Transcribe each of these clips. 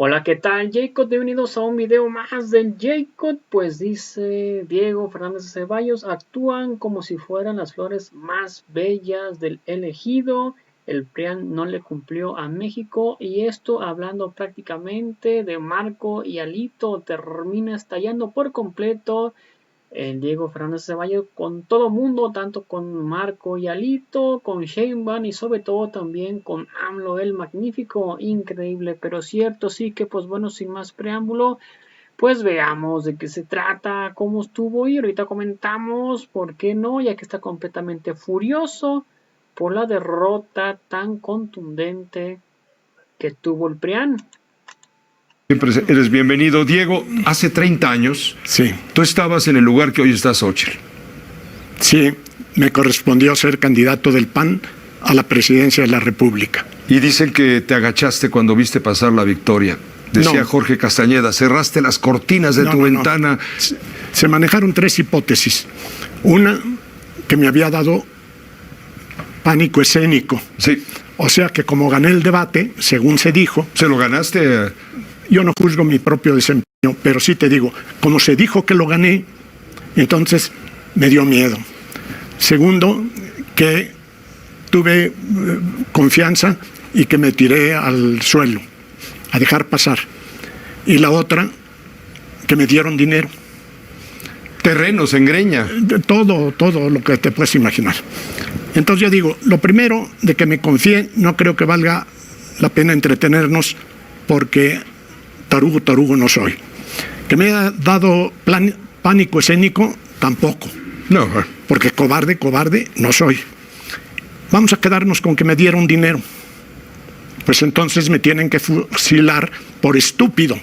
Hola, ¿qué tal, Jacob? Bienvenidos a un video más del Jacob. Pues dice Diego Fernández de Ceballos, actúan como si fueran las flores más bellas del elegido. El PRIAN no le cumplió a México y esto hablando prácticamente de Marco y Alito termina estallando por completo el Diego Fernández Ceballos con todo mundo, tanto con Marco y Alito, con Sheinbaum y sobre todo también con AMLO el Magnífico, increíble pero cierto. Sí que pues bueno, sin más preámbulo, pues veamos de qué se trata, cómo estuvo y ahorita comentamos por qué no, ya que está completamente furioso por la derrota tan contundente que tuvo el PRIAN. Siempre eres bienvenido. Diego, hace 30 años, Sí, tú estabas en el lugar que hoy está Xóchitl. sí, me correspondió ser candidato del PAN a la presidencia de la República. Y dicen que te agachaste cuando viste pasar la victoria. Decía No. Jorge Castañeda, cerraste las cortinas de tu ventana. Se manejaron tres hipótesis. Una, que me había dado pánico escénico. Sí, O sea que como gané el debate, según se dijo, se lo ganaste. yo no juzgo mi propio desempeño, pero sí te digo, como se dijo que lo gané, entonces me dio miedo. Segundo, que tuve confianza y que me tiré al suelo, a dejar pasar. Y la otra, que me dieron dinero. Terrenos en Greña. Todo lo que te puedes imaginar. Entonces yo digo, lo primero, de que me confíe, no creo que valga la pena entretenernos, porque tarugo no soy. Que me haya dado pánico escénico, tampoco. No, Porque cobarde no soy. Vamos a quedarnos con que me dieron dinero. Pues entonces me tienen que fusilar por estúpido.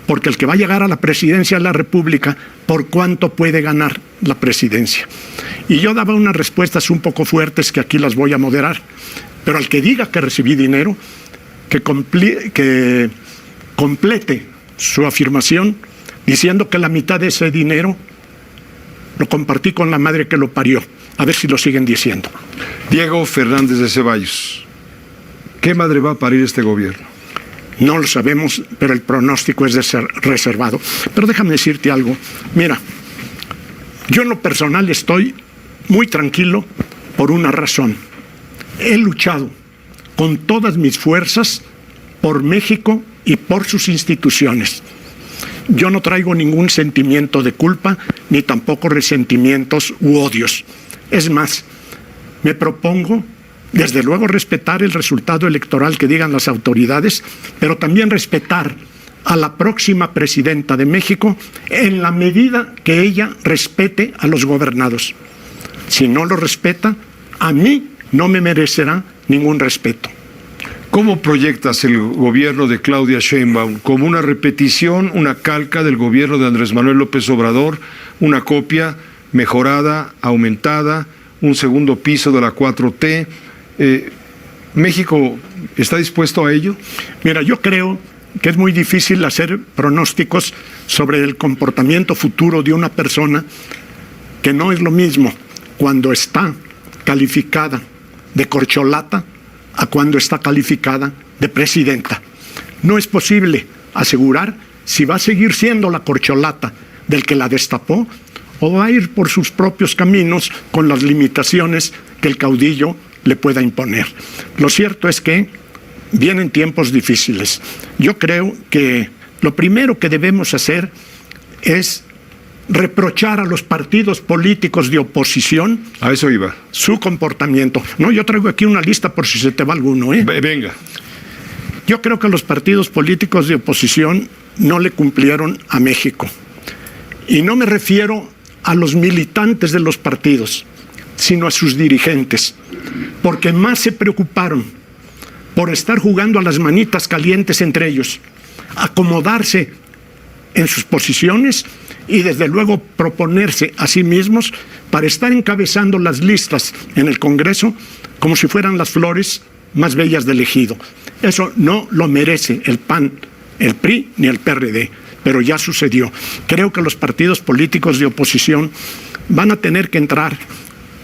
Porque el que va a llegar a la presidencia de la República, ¿por cuánto puede ganar la presidencia? Y yo daba unas respuestas un poco fuertes que aquí las voy a moderar. Pero al que diga que recibí dinero, que complete su afirmación diciendo que la mitad de ese dinero lo compartí con la madre que lo parió. A ver si lo siguen diciendo. Diego Fernández de Ceballos, ¿qué madre va a parir este gobierno? No lo sabemos, pero el pronóstico es reservado. Pero déjame decirte algo. Mira, yo en lo personal estoy muy tranquilo por una razón. He luchado con todas mis fuerzas por México y por sus instituciones. Yo no traigo ningún sentimiento de culpa, ni tampoco resentimientos u odios. Es más, me propongo, desde luego, respetar el resultado electoral que digan las autoridades, pero también respetar a la próxima presidenta de México en la medida que ella respete a los gobernados. Si no lo respeta, a mí no me merecerá ningún respeto. ¿Cómo proyectas el gobierno de Claudia Sheinbaum? ¿Como una repetición, una calca del gobierno de Andrés Manuel López Obrador, una copia mejorada, aumentada, un segundo piso de la 4T? ¿México está dispuesto a ello? Mira, yo creo que es muy difícil hacer pronósticos sobre el comportamiento futuro de una persona, que no es lo mismo cuando está calificada de corcholata a cuando está calificada de presidenta. No es posible asegurar si va a seguir siendo la corcholata del que la destapó o va a ir por sus propios caminos con las limitaciones que el caudillo le pueda imponer. Lo cierto es que vienen tiempos difíciles. Yo creo que lo primero que debemos hacer es reprochar a los partidos políticos de oposición A eso iba. su comportamiento. No, yo traigo aquí una lista por si se te va alguno, ¿eh? Venga. Yo creo que los partidos políticos de oposición no le cumplieron a México. Y no me refiero a los militantes de los partidos, sino a sus dirigentes, porque más se preocuparon por estar jugando a las manitas calientes entre ellos, acomodarse en sus posiciones y desde luego proponerse a sí mismos para estar encabezando las listas en el Congreso como si fueran las flores más bellas del ejido. Eso no lo merece el PAN, el PRI ni el PRD, pero ya sucedió. Creo que los partidos políticos de oposición van a tener que entrar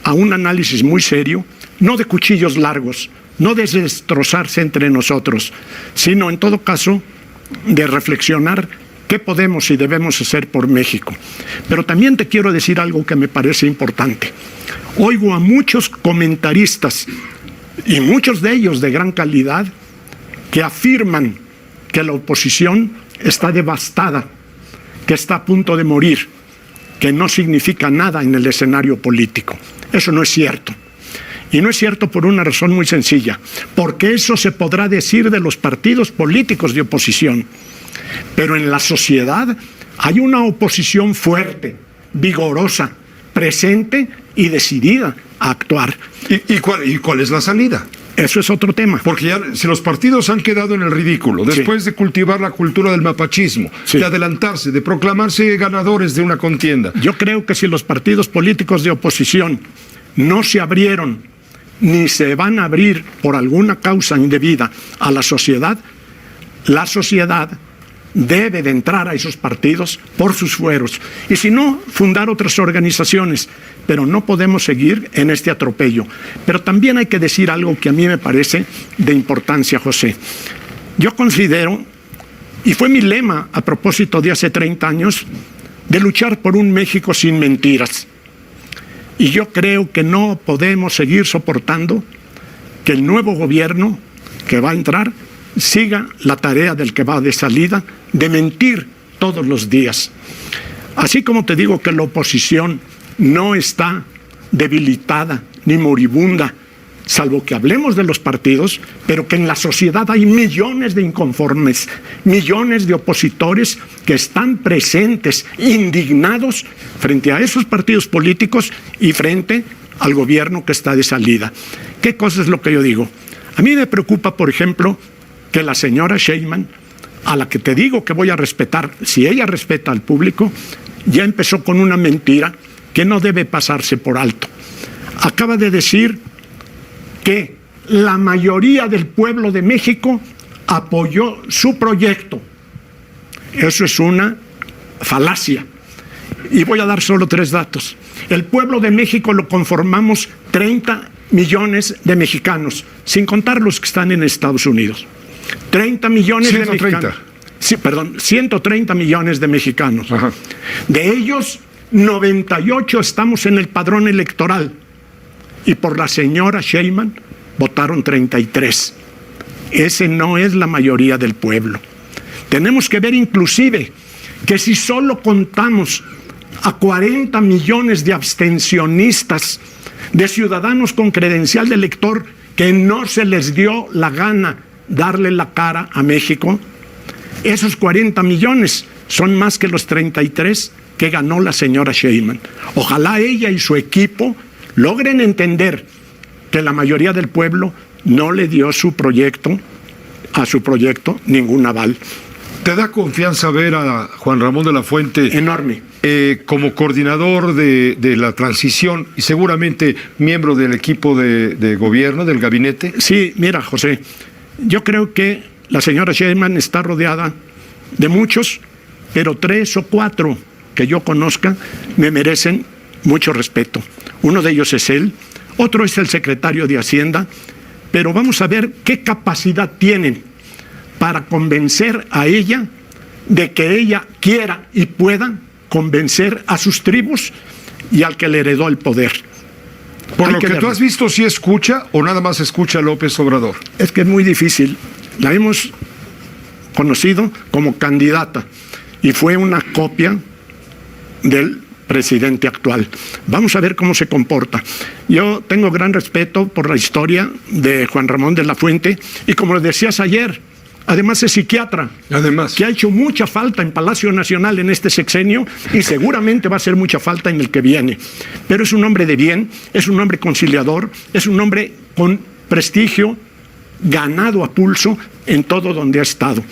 a un análisis muy serio, no de cuchillos largos, no de destrozarse entre nosotros, sino en todo caso de reflexionar qué podemos y debemos hacer por México. Pero también te quiero decir algo que me parece importante. Oigo a muchos comentaristas, y muchos de ellos de gran calidad, que afirman que la oposición está devastada, que está a punto de morir, que no significa nada en el escenario político. Eso no es cierto. Y no es cierto por una razón muy sencilla, porque eso se podrá decir de los partidos políticos de oposición. Pero en la sociedad hay una oposición fuerte, vigorosa, presente y decidida a actuar. ¿Y cuál es la salida? Eso es otro tema. Porque ya, si los partidos han quedado en el ridículo, después de cultivar la cultura del mapachismo, de adelantarse, de proclamarse ganadores de una contienda. Yo creo que si los partidos políticos de oposición no se abrieron, ni se van a abrir por alguna causa indebida a la sociedad debe de entrar a esos partidos por sus fueros. Y si no, fundar otras organizaciones. Pero no podemos seguir en este atropello. Pero también hay que decir algo que a mí me parece de importancia, José. Yo considero, y fue mi lema a propósito de hace 30 años, de luchar por un México sin mentiras. Y yo creo que no podemos seguir soportando que el nuevo gobierno que va a entrar siga la tarea del que va de salida, de mentir todos los días. Así como te digo que la oposición no está debilitada ni moribunda, salvo que hablemos de los partidos, pero que en la sociedad hay millones de inconformes, millones de opositores que están presentes, indignados frente a esos partidos políticos y frente al gobierno que está de salida. ¿Qué cosa es lo que yo digo? A mí me preocupa, por ejemplo, que la señora Sheinbaum, a la que te digo que voy a respetar, si ella respeta al público, ya empezó con una mentira que no debe pasarse por alto. Acaba de decir que la mayoría del pueblo de México apoyó su proyecto. Eso es una falacia. Y voy a dar solo 3 datos. El pueblo de México lo conformamos 30 millones de mexicanos, sin contar los que están en Estados Unidos. 30 millones 130. de mexicanos. Sí, perdón, 130 millones de mexicanos. Ajá. De ellos, 98 estamos en el padrón electoral. Y por la señora Sheinbaum votaron 33. Ese no es la mayoría del pueblo. Tenemos que ver inclusive que si solo contamos a 40 millones de abstencionistas, de ciudadanos con credencial de elector que no se les dio la gana darle la cara a México, esos 40 millones son más que los 33 que ganó la señora Sheinbaum. Ojalá ella y su equipo logren entender que la mayoría del pueblo no le dio a su proyecto ningún aval. ¿Te da confianza ver a Juan Ramón de la Fuente Enorme. Como coordinador de la transición y seguramente miembro del equipo de gobierno, del gabinete? Sí, mira, José, yo creo que la señora Sheinbaum está rodeada de muchos, pero 3 o 4 que yo conozca me merecen mucho respeto. Uno de ellos es él, otro es el secretario de Hacienda, pero vamos a ver qué capacidad tienen para convencer a ella de que ella quiera y pueda convencer a sus tribus y al que le heredó el poder. Por lo que tú has visto, ¿sí escucha o nada más escucha a López Obrador? Es que es muy difícil. La hemos conocido como candidata y fue una copia del presidente actual. Vamos a ver cómo se comporta. Yo tengo gran respeto por la historia de Juan Ramón de la Fuente y como lo decías ayer, además es psiquiatra, que ha hecho mucha falta en Palacio Nacional en este sexenio y seguramente va a hacer mucha falta en el que viene. Pero es un hombre de bien, es un hombre conciliador, es un hombre con prestigio, ganado a pulso en todo donde ha estado.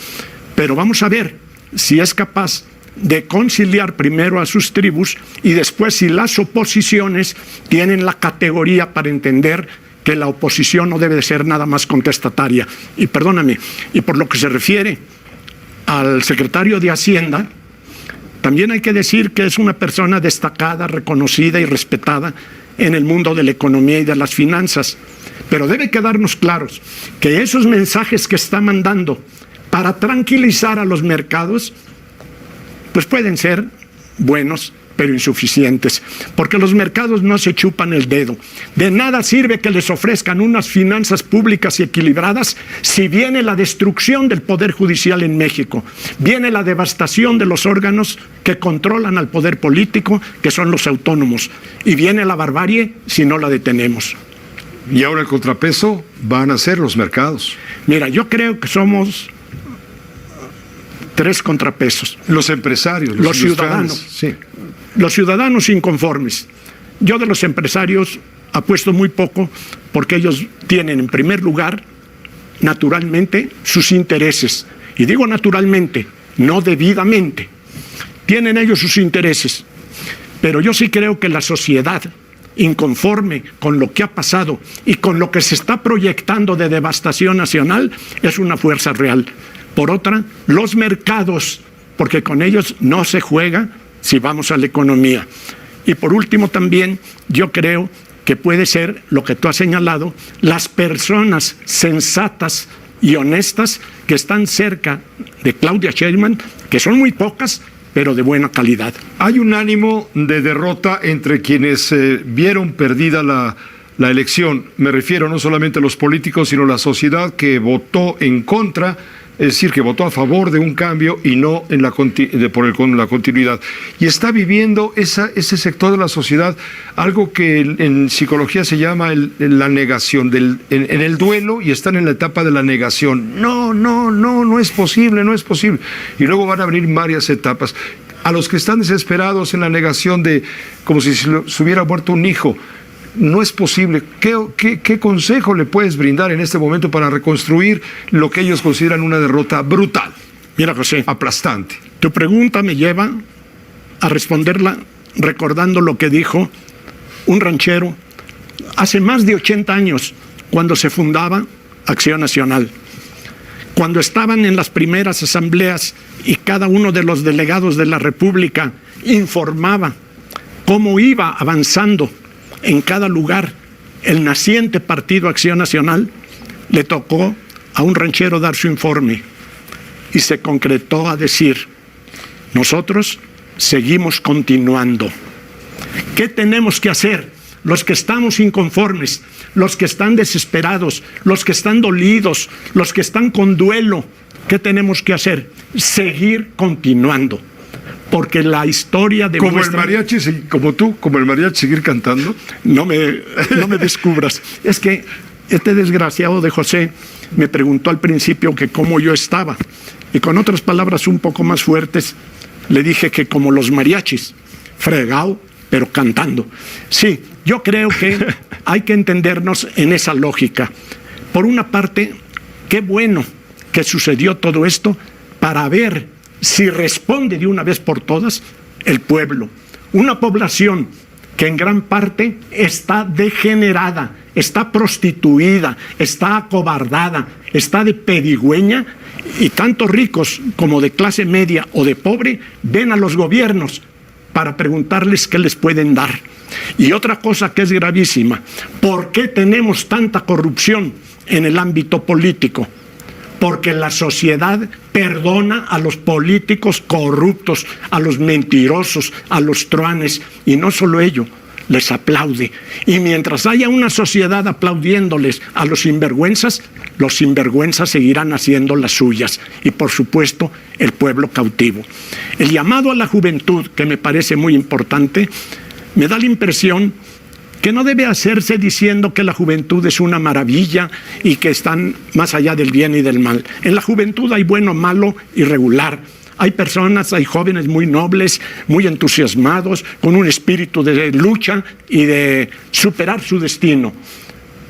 Pero vamos a ver si es capaz de conciliar primero a sus tribus y después si las oposiciones tienen la categoría para entender que la oposición no debe de ser nada más contestataria. Y perdóname, y por lo que se refiere al secretario de Hacienda, también hay que decir que es una persona destacada, reconocida y respetada en el mundo de la economía y de las finanzas. Pero debe quedarnos claros que esos mensajes que está mandando para tranquilizar a los mercados, pues pueden ser buenos, pero insuficientes, porque los mercados no se chupan el dedo. De nada sirve que les ofrezcan unas finanzas públicas y equilibradas si viene la destrucción del Poder Judicial en México, viene la devastación de los órganos que controlan al poder político, que son los autónomos, y viene la barbarie si no la detenemos. Y ahora el contrapeso van a ser los mercados. Mira, yo creo que somos 3 contrapesos. Los empresarios, los ciudadanos. Sí. Los ciudadanos inconformes. Yo de los empresarios apuesto muy poco porque ellos tienen en primer lugar, naturalmente, sus intereses. Y digo naturalmente, no debidamente. Tienen ellos sus intereses. Pero yo sí creo que la sociedad inconforme con lo que ha pasado y con lo que se está proyectando de devastación nacional es una fuerza real. Por otra, los mercados, porque con ellos no se juega si vamos a la economía. Y por último también, yo creo que puede ser lo que tú has señalado, las personas sensatas y honestas que están cerca de Claudia Sheinbaum, que son muy pocas, pero de buena calidad. Hay un ánimo de derrota entre quienes vieron perdida la elección. Me refiero no solamente a los políticos, sino a la sociedad que votó en contra, es decir, que votó a favor de un cambio y no en la continuidad. Y está viviendo ese sector de la sociedad algo que en psicología se llama la negación, en el duelo, y están en la etapa de la negación. No es posible, no es posible. Y luego van a venir varias etapas. A los que están desesperados en la negación de como si se hubiera muerto un hijo, no es posible. ¿Qué consejo le puedes brindar en este momento para reconstruir lo que ellos consideran una derrota brutal? Mira, José, aplastante. Tu pregunta me lleva a responderla recordando lo que dijo un ranchero hace más de 80 años, cuando se fundaba Acción Nacional. Cuando estaban en las primeras asambleas y cada uno de los delegados de la República informaba cómo iba avanzando en cada lugar el naciente Partido Acción Nacional, le tocó a un ranchero dar su informe y se concretó a decir: nosotros seguimos continuando. ¿Qué tenemos que hacer? Los que estamos inconformes, los que están desesperados, los que están dolidos, los que están con duelo, ¿qué tenemos que hacer? Seguir continuando. Porque la historia de como el mariachi, como tú, como el mariachi, seguir cantando. No me descubras. Es que este desgraciado de José me preguntó al principio que cómo yo estaba, y con otras palabras un poco más fuertes le dije que como los mariachis, fregado pero cantando. Sí, yo creo que hay que entendernos en esa lógica. Por una parte, qué bueno que sucedió todo esto para ver si responde de una vez por todas el pueblo. Una población que en gran parte está degenerada, está prostituida, está acobardada, está de pedigüeña, y tanto ricos como de clase media o de pobre ven a los gobiernos para preguntarles qué les pueden dar. Y otra cosa que es gravísima, ¿por qué tenemos tanta corrupción en el ámbito político? Porque la sociedad perdona a los políticos corruptos, a los mentirosos, a los truanes, y no solo ello, les aplaude. Y mientras haya una sociedad aplaudiéndoles a los sinvergüenzas seguirán haciendo las suyas, y por supuesto el pueblo cautivo. El llamado a la juventud, que me parece muy importante, me da la impresión que no debe hacerse diciendo que la juventud es una maravilla y que están más allá del bien y del mal. En la juventud hay bueno, malo y regular. Hay personas, hay jóvenes muy nobles, muy entusiasmados, con un espíritu de lucha y de superar su destino.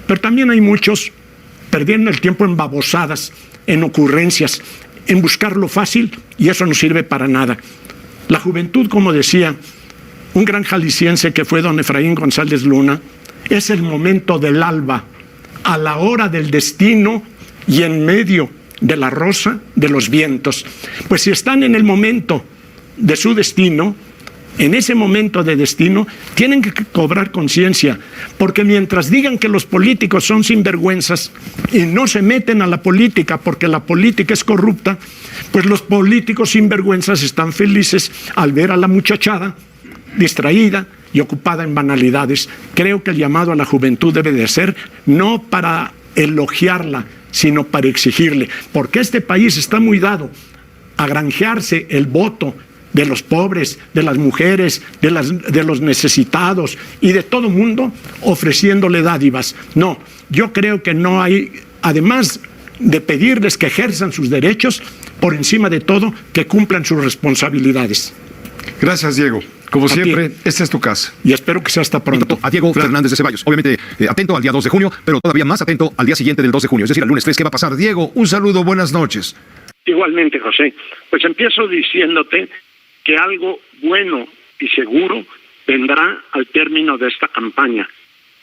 Pero también hay muchos perdiendo el tiempo en babosadas, en ocurrencias, en buscar lo fácil, y eso no sirve para nada. La juventud, como decía un gran jalisciense que fue don Efraín González Luna, es el momento del alba, a la hora del destino y en medio de la rosa de los vientos. Pues si están en el momento de su destino, en ese momento de destino, tienen que cobrar conciencia, porque mientras digan que los políticos son sinvergüenzas y no se meten a la política porque la política es corrupta, pues los políticos sinvergüenzas están felices al ver a la muchachada distraída y ocupada en banalidades. Creo que el llamado a la juventud debe de ser no para elogiarla, sino para exigirle, porque este país está muy dado a granjearse el voto de los pobres, de las mujeres, de los necesitados y de todo mundo, ofreciéndole dádivas. No, yo creo que no hay, además de pedirles que ejerzan sus derechos, por encima de todo, que cumplan sus responsabilidades. Gracias, Diego. Como siempre, esta es tu casa. Y espero que sea hasta pronto. A Diego Fernández de Ceballos. Obviamente, atento al día 2 de junio, pero todavía más atento al día siguiente del 2 de junio, es decir, al lunes 3. ¿Qué va a pasar? Diego, un saludo, buenas noches. Igualmente, José. Pues empiezo diciéndote que algo bueno y seguro vendrá al término de esta campaña.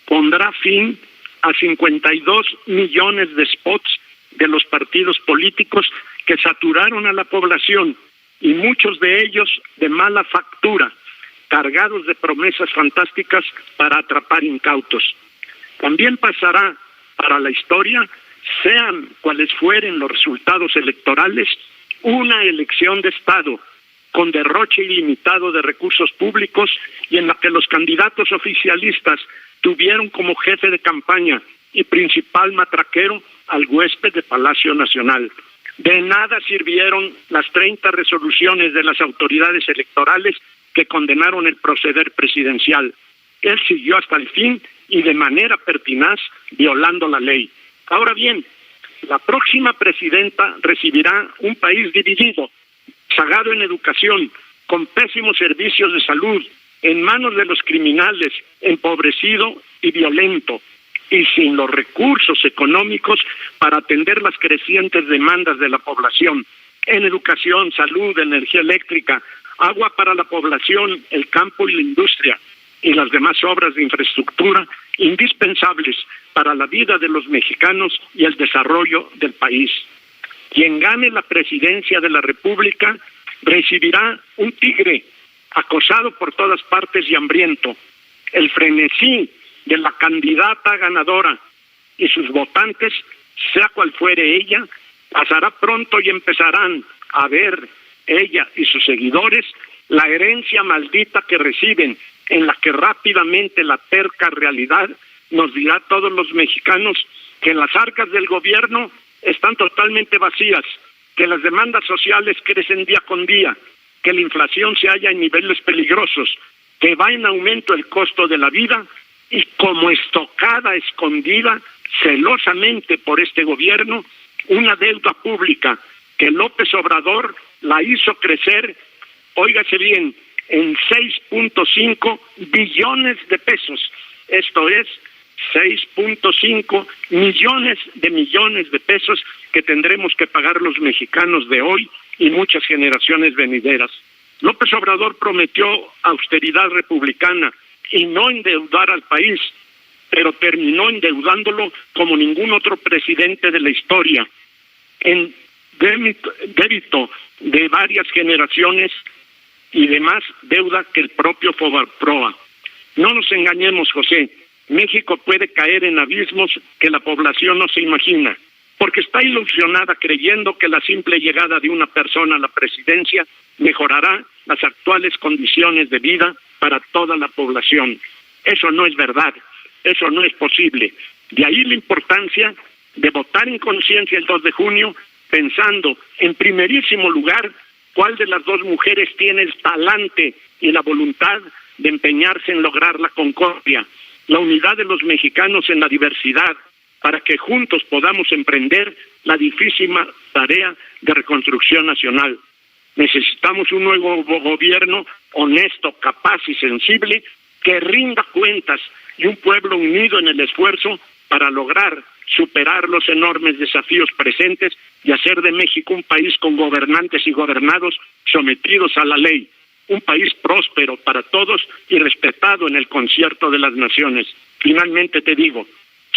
Pondrá fin a 52 millones de spots de los partidos políticos que saturaron a la población, y muchos de ellos de mala factura, cargados de promesas fantásticas para atrapar incautos. También pasará para la historia, sean cuales fueren los resultados electorales, una elección de Estado con derroche ilimitado de recursos públicos y en la que los candidatos oficialistas tuvieron como jefe de campaña y principal matraquero al huésped de Palacio Nacional. De nada sirvieron las 30 resoluciones de las autoridades electorales que condenaron el proceder presidencial. Él siguió hasta el fin y de manera pertinaz violando la ley. Ahora bien, la próxima presidenta recibirá un país dividido, sagado en educación, con pésimos servicios de salud, en manos de los criminales, empobrecido y violento, y sin los recursos económicos para atender las crecientes demandas de la población, en educación, salud, energía eléctrica, agua para la población, el campo y la industria, y las demás obras de infraestructura indispensables para la vida de los mexicanos y el desarrollo del país. Quien gane la presidencia de la República recibirá un tigre acosado por todas partes y hambriento. El frenesí de la candidata ganadora y sus votantes, sea cual fuere ella, pasará pronto y empezarán a ver ella y sus seguidores la herencia maldita que reciben, en la que rápidamente la terca realidad nos dirá a todos los mexicanos que las arcas del gobierno están totalmente vacías, que las demandas sociales crecen día con día, que la inflación se halla en niveles peligrosos, que va en aumento el costo de la vida y como estocada escondida celosamente por este gobierno, una deuda pública que López Obrador la hizo crecer, óigase bien, en 6.5 billones de pesos. Esto es 6.5 millones de pesos que tendremos que pagar los mexicanos de hoy y muchas generaciones venideras. López Obrador prometió austeridad republicana y no endeudar al país, pero terminó endeudándolo como ningún otro presidente de la historia, en débito de varias generaciones y de más deuda que el propio Fobaproa. No nos engañemos, José, México puede caer en abismos que la población no se imagina, porque está ilusionada creyendo que la simple llegada de una persona a la presidencia mejorará las actuales condiciones de vida para toda la población. Eso no es verdad, eso no es posible. De ahí la importancia de votar en conciencia el 2 de junio, pensando en primerísimo lugar cuál de las dos mujeres tiene el talante y la voluntad de empeñarse en lograr la concordia, la unidad de los mexicanos en la diversidad, para que juntos podamos emprender la difícil tarea de reconstrucción nacional. Necesitamos un nuevo gobierno honesto, capaz y sensible, que rinda cuentas, y un pueblo unido en el esfuerzo para lograr superar los enormes desafíos presentes y hacer de México un país con gobernantes y gobernados sometidos a la ley, un país próspero para todos y respetado en el concierto de las naciones. Finalmente te digo,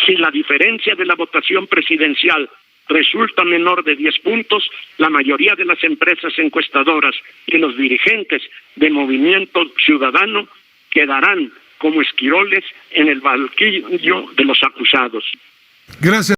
si la diferencia de la votación presidencial resulta menor de 10 puntos, la mayoría de las empresas encuestadoras y los dirigentes de Movimiento Ciudadano quedarán como esquiroles en el banquillo de los acusados. Gracias.